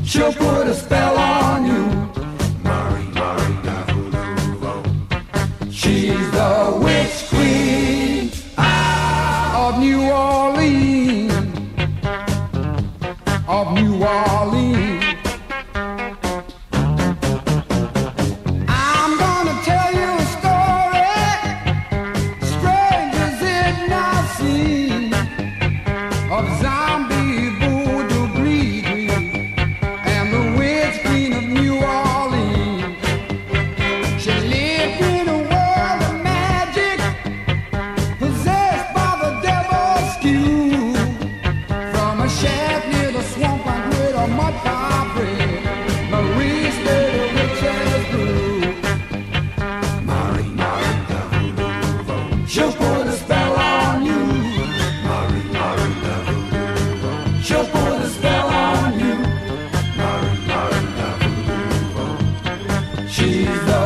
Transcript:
She'll put a spell on you. She's the witch queen of New Orleans, of New Orleans. I'm gonna tell you a story, strange as it now seems, of zombie voodoo Gree and the witch queen of New Orleans. She lived in a world of magic, possessed by the devil's skew. From a shack near the swamp and with a mud pie bread, Marie stayed a witch as grew. Marie, Marie, the voodoo. She'll put a spell on you. Marie, Marie, the voodoo. She'll put a spell on you. Marie, Marie, the voodoo. She's the